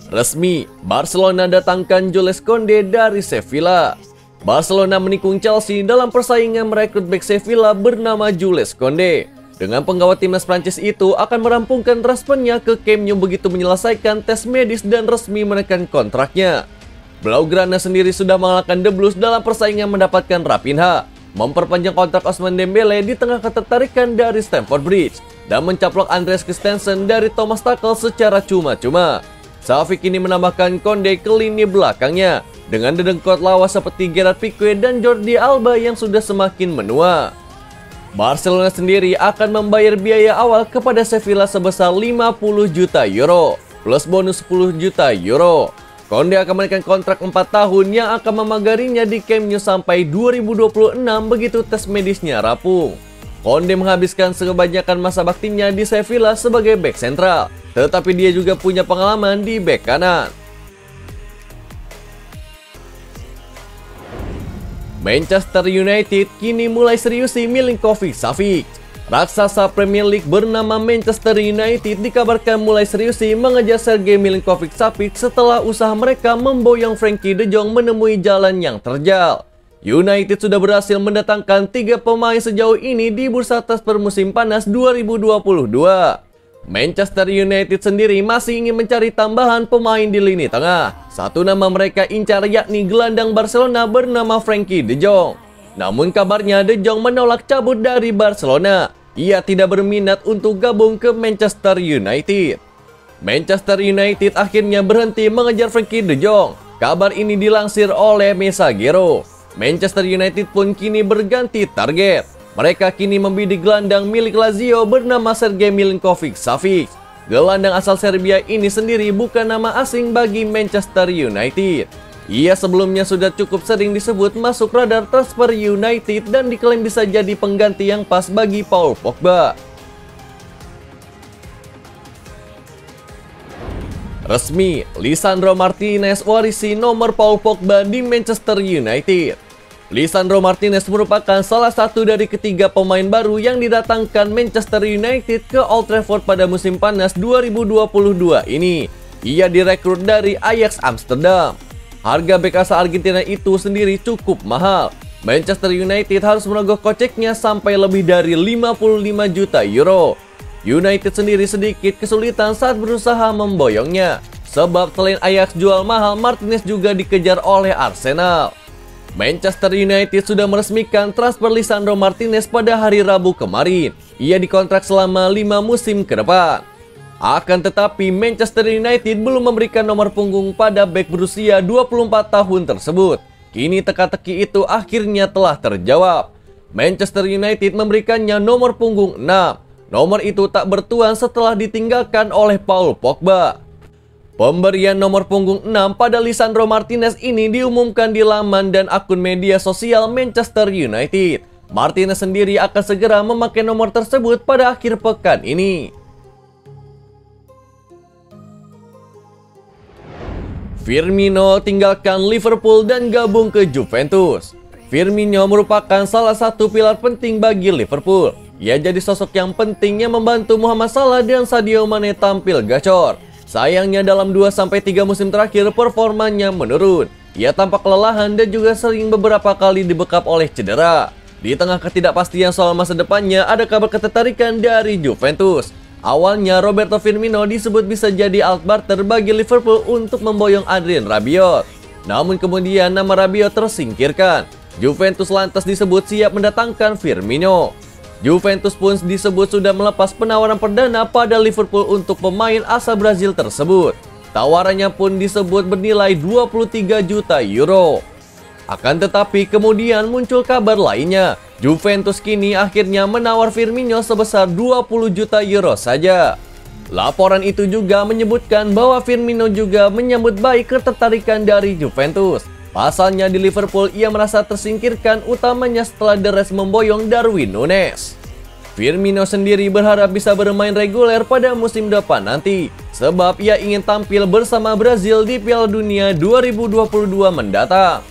Resmi, Barcelona datangkan Jules Koundé dari Sevilla. Barcelona menikung Chelsea dalam persaingan merekrut bek Sevilla bernama Jules Koundé. Dengan penggawa timnas Prancis itu akan merampungkan transfernya ke Camp Nou begitu menyelesaikan tes medis dan resmi menekan kontraknya. Blaugrana sendiri sudah mengalahkan The Blues dalam persaingan mendapatkan Raphinha, memperpanjang kontrak Ousmane Dembélé di tengah ketertarikan dari Stamford Bridge, dan mencaplok Andreas Christensen dari Thomas Tuchel secara cuma-cuma. Xavi kini menambahkan Koundé ke lini belakangnya dengan dedengkot lawas seperti Gerard Pique dan Jordi Alba yang sudah semakin menua. Barcelona sendiri akan membayar biaya awal kepada Sevilla sebesar 50 juta euro plus bonus 10 juta euro. Koundé akan menekan kontrak 4 tahun yang akan memagarinya di Camp Nou sampai 2026 begitu tes medisnya rampung. Koundé menghabiskan kebanyakan masa baktinya di Sevilla sebagai bek sentral, tetapi dia juga punya pengalaman di bek kanan. Manchester United kini mulai seriusi Milinkovic-Savic. Raksasa Premier League bernama Manchester United dikabarkan mulai seriusi mengejar Sergei Milinkovic-Savic setelah usaha mereka memboyong Frenkie de Jong menemui jalan yang terjal. United sudah berhasil mendatangkan 3 pemain sejauh ini di bursa transfer musim panas 2022. Manchester United sendiri masih ingin mencari tambahan pemain di lini tengah. Satu nama mereka incar yakni gelandang Barcelona bernama Frenkie de Jong. Namun kabarnya de Jong menolak cabut dari Barcelona. Ia tidak berminat untuk gabung ke Manchester United. Manchester United akhirnya berhenti mengejar Frenkie de Jong. Kabar ini dilansir oleh Messaggero. Manchester United pun kini berganti target. Mereka kini membidik gelandang milik Lazio bernama Sergei Milinkovic-Savic. Gelandang asal Serbia ini sendiri bukan nama asing bagi Manchester United. Ia sebelumnya sudah cukup sering disebut masuk radar transfer United dan diklaim bisa jadi pengganti yang pas bagi Paul Pogba. Resmi, Lisandro Martinez warisi nomor Paul Pogba di Manchester United. Lisandro Martinez merupakan salah satu dari ketiga pemain baru yang didatangkan Manchester United ke Old Trafford pada musim panas 2022 ini. Ia direkrut dari Ajax Amsterdam. Harga bek asal Argentina itu sendiri cukup mahal. Manchester United harus merogoh koceknya sampai lebih dari 55 juta euro. United sendiri sedikit kesulitan saat berusaha memboyongnya. Sebab selain Ajax jual mahal, Martinez juga dikejar oleh Arsenal. Manchester United sudah meresmikan transfer Lisandro Martinez pada hari Rabu kemarin. Ia dikontrak selama 5 musim ke depan. Akan tetapi Manchester United belum memberikan nomor punggung pada bek berusia 24 tahun tersebut. Kini teka-teki itu akhirnya telah terjawab. Manchester United memberikannya nomor punggung 6. Nomor itu tak bertuan setelah ditinggalkan oleh Paul Pogba. Pemberian nomor punggung 6 pada Lisandro Martinez ini diumumkan di laman dan akun media sosial Manchester United. Martinez sendiri akan segera memakai nomor tersebut pada akhir pekan ini. Firmino tinggalkan Liverpool dan gabung ke Juventus. Firmino merupakan salah satu pilar penting bagi Liverpool. Ia jadi sosok yang penting yang membantu Mohamed Salah dan Sadio Mane tampil gacor. Sayangnya dalam 2-3 musim terakhir performanya menurun. Ia tampak kelelahan dan juga sering beberapa kali dibekap oleh cedera. Di tengah ketidakpastian soal masa depannya, ada kabar ketertarikan dari Juventus. Awalnya Roberto Firmino disebut bisa jadi alt-barter bagi Liverpool untuk memboyong Adrien Rabiot. Namun kemudian nama Rabiot tersingkirkan. Juventus lantas disebut siap mendatangkan Firmino. Juventus pun disebut sudah melepas penawaran perdana pada Liverpool untuk pemain asal Brazil tersebut. Tawarannya pun disebut bernilai 23 juta euro. Akan tetapi kemudian muncul kabar lainnya. Juventus kini akhirnya menawar Firmino sebesar 20 juta euro saja. Laporan itu juga menyebutkan bahwa Firmino juga menyambut baik ketertarikan dari Juventus. Pasalnya di Liverpool ia merasa tersingkirkan utamanya setelah The Reds memboyong Darwin Núñez. Firmino sendiri berharap bisa bermain reguler pada musim depan nanti, sebab ia ingin tampil bersama Brazil di Piala Dunia 2022 mendatang.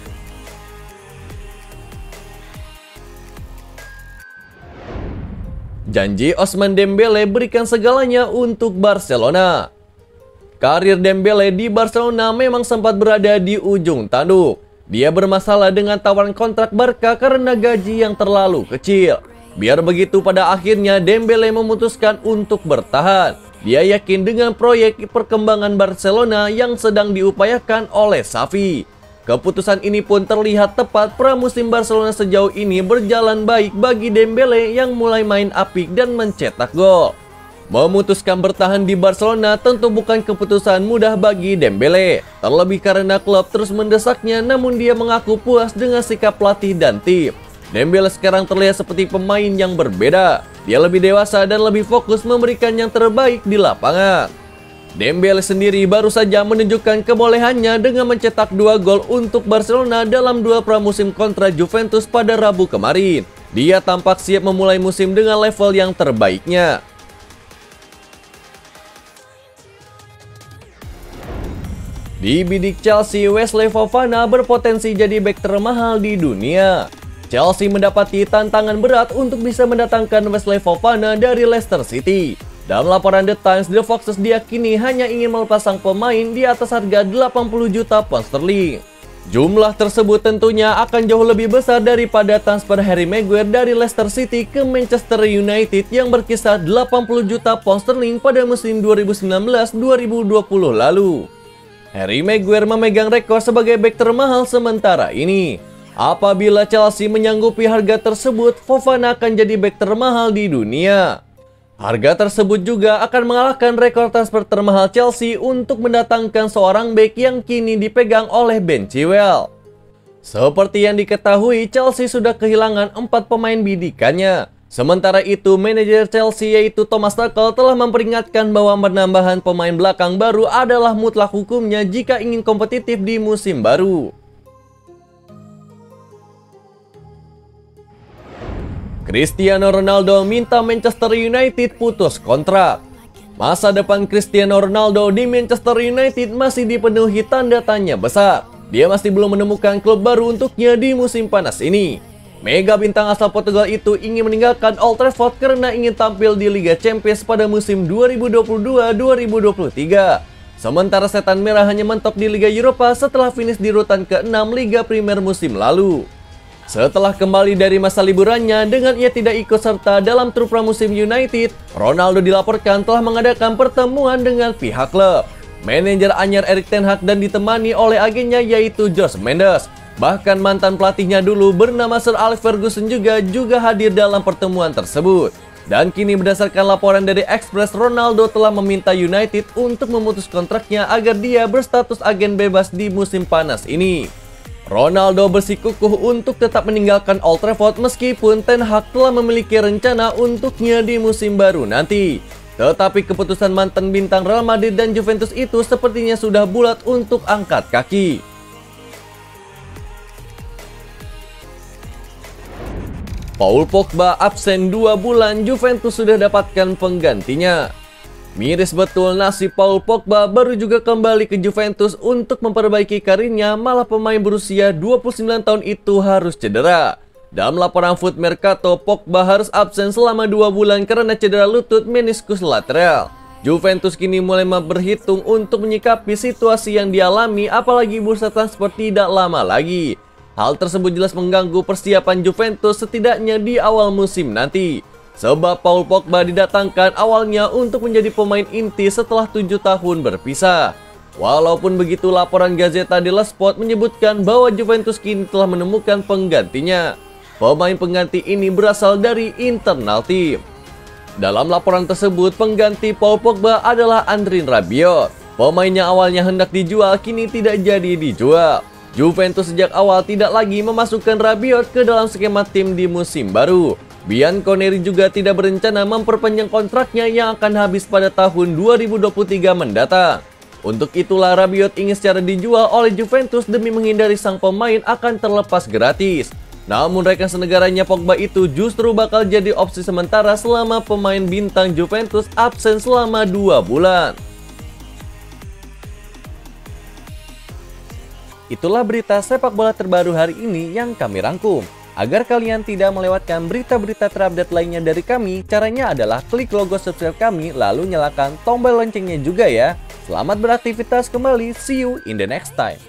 Janji Ousmane Dembélé berikan segalanya untuk Barcelona. Karir Dembele di Barcelona memang sempat berada di ujung tanduk. Dia bermasalah dengan tawaran kontrak Barca karena gaji yang terlalu kecil. Biar begitu, pada akhirnya Dembele memutuskan untuk bertahan. Dia yakin dengan proyek perkembangan Barcelona yang sedang diupayakan oleh Xavi. Keputusan ini pun terlihat tepat. Pramusim Barcelona sejauh ini berjalan baik bagi Dembele yang mulai main apik dan mencetak gol. Memutuskan bertahan di Barcelona tentu bukan keputusan mudah bagi Dembele. Terlebih karena klub terus mendesaknya, namun dia mengaku puas dengan sikap pelatih dan tim. Dembele sekarang terlihat seperti pemain yang berbeda. Dia lebih dewasa dan lebih fokus memberikan yang terbaik di lapangan. Dembele sendiri baru saja menunjukkan kebolehannya dengan mencetak 2 gol untuk Barcelona dalam 2 pramusim kontra Juventus pada Rabu kemarin. Dia tampak siap memulai musim dengan level yang terbaiknya. Di bidik Chelsea, Wesley Fofana berpotensi jadi bek termahal di dunia. Chelsea mendapati tantangan berat untuk bisa mendatangkan Wesley Fofana dari Leicester City. Dalam laporan The Times, The Foxes diyakini hanya ingin melepas sang pemain di atas harga 80 juta pound sterling. Jumlah tersebut tentunya akan jauh lebih besar daripada transfer Harry Maguire dari Leicester City ke Manchester United yang berkisar 80 juta pound sterling pada musim 2019-2020 lalu. Harry Maguire memegang rekor sebagai bek termahal sementara ini. Apabila Chelsea menyanggupi harga tersebut, Fofana akan jadi bek termahal di dunia. Harga tersebut juga akan mengalahkan rekor transfer termahal Chelsea untuk mendatangkan seorang bek yang kini dipegang oleh Ben Chilwell. Seperti yang diketahui, Chelsea sudah kehilangan 4 pemain bidikannya. Sementara itu, manajer Chelsea yaitu Thomas Tuchel telah memperingatkan bahwa penambahan pemain belakang baru adalah mutlak hukumnya jika ingin kompetitif di musim baru. Cristiano Ronaldo minta Manchester United putus kontrak. Masa depan Cristiano Ronaldo di Manchester United masih dipenuhi tanda tanya besar. Dia masih belum menemukan klub baru untuknya di musim panas ini. Mega bintang asal Portugal itu ingin meninggalkan Old Trafford karena ingin tampil di Liga Champions pada musim 2022-2023. Sementara Setan Merah hanya mentok di Liga Eropa setelah finish di urutan ke-6 Liga Primer musim lalu. Setelah kembali dari masa liburannya dengan ia tidak ikut serta dalam tur pramusim United, Ronaldo dilaporkan telah mengadakan pertemuan dengan pihak klub, manajer anyar Erik ten Hag dan ditemani oleh agennya yaitu Jorge Mendes. Bahkan mantan pelatihnya dulu bernama Sir Alex Ferguson juga hadir dalam pertemuan tersebut. Dan kini berdasarkan laporan dari Express, Ronaldo telah meminta United untuk memutus kontraknya agar dia berstatus agen bebas di musim panas ini. Ronaldo bersikukuh untuk tetap meninggalkan Old Trafford meskipun Ten Hag telah memiliki rencana untuknya di musim baru nanti. Tetapi keputusan mantan bintang Real Madrid dan Juventus itu sepertinya sudah bulat untuk angkat kaki. Paul Pogba absen 2 bulan, Juventus sudah dapatkan penggantinya. Miris betul nasib Paul Pogba, baru juga kembali ke Juventus untuk memperbaiki karirnya, malah pemain berusia 29 tahun itu harus cedera. Dalam laporan Foot Mercato, Pogba harus absen selama 2 bulan karena cedera lutut meniskus lateral. Juventus kini mulai berhitung untuk menyikapi situasi yang dialami, apalagi bursa transfer tidak lama lagi. Hal tersebut jelas mengganggu persiapan Juventus setidaknya di awal musim nanti. Sebab Paul Pogba didatangkan awalnya untuk menjadi pemain inti setelah 7 tahun berpisah. Walaupun begitu, laporan Gazzetta dello Sport menyebutkan bahwa Juventus kini telah menemukan penggantinya. Pemain pengganti ini berasal dari internal tim. Dalam laporan tersebut, pengganti Paul Pogba adalah Adrien Rabiot. Pemain yang awalnya hendak dijual kini tidak jadi dijual. Juventus sejak awal tidak lagi memasukkan Rabiot ke dalam skema tim di musim baru. Bianconeri juga tidak berencana memperpanjang kontraknya yang akan habis pada tahun 2023 mendatang. Untuk itulah Rabiot ingin secara dijual oleh Juventus demi menghindari sang pemain akan terlepas gratis. Namun rekan senegaranya Pogba itu justru bakal jadi opsi sementara selama pemain bintang Juventus absen selama 2 bulan. Itulah berita sepak bola terbaru hari ini yang kami rangkum. Agar kalian tidak melewatkan berita-berita terupdate lainnya dari kami, caranya adalah klik logo subscribe kami lalu nyalakan tombol loncengnya juga ya. Selamat beraktivitas kembali, see you in the next time.